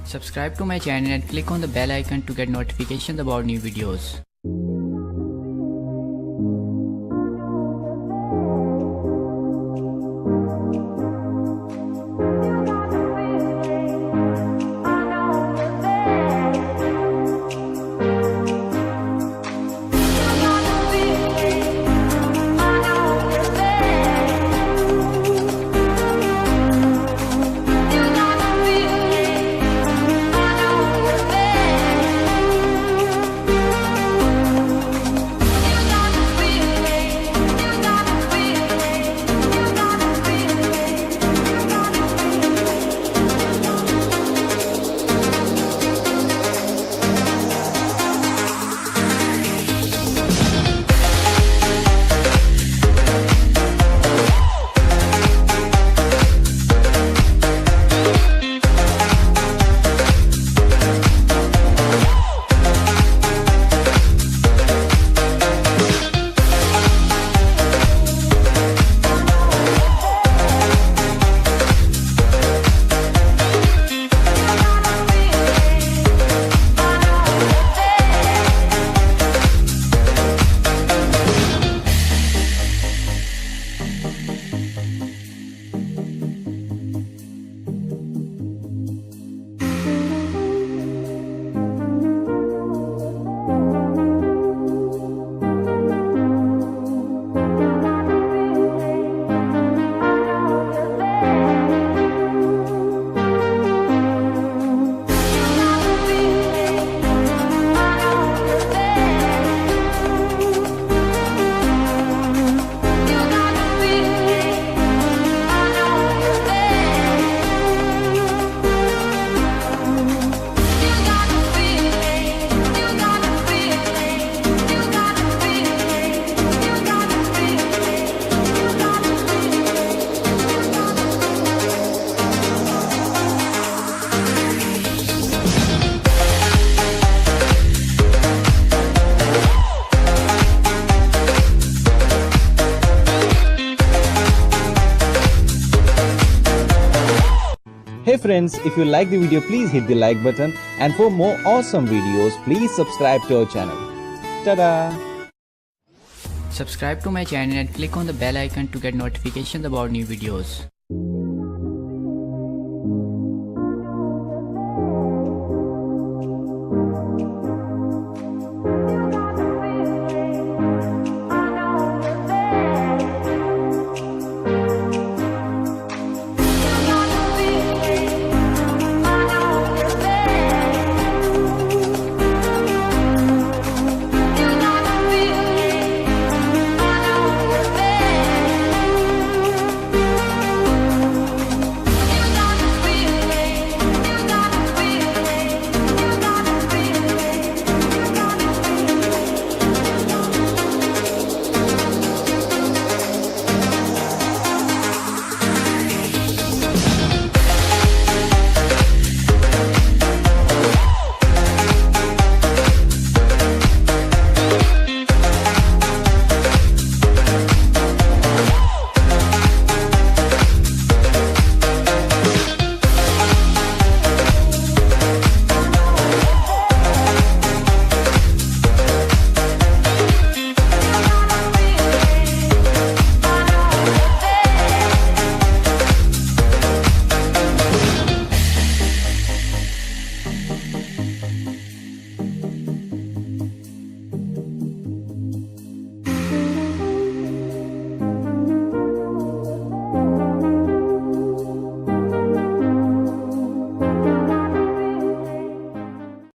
Subscribe to my channel and click on the bell icon to get notifications about new videos. Hey friends, if you like the video, please hit the like button, and for more awesome videos, please subscribe to our channel. Ta-da! Subscribe to my channel and click on the bell icon to get notifications about new videos.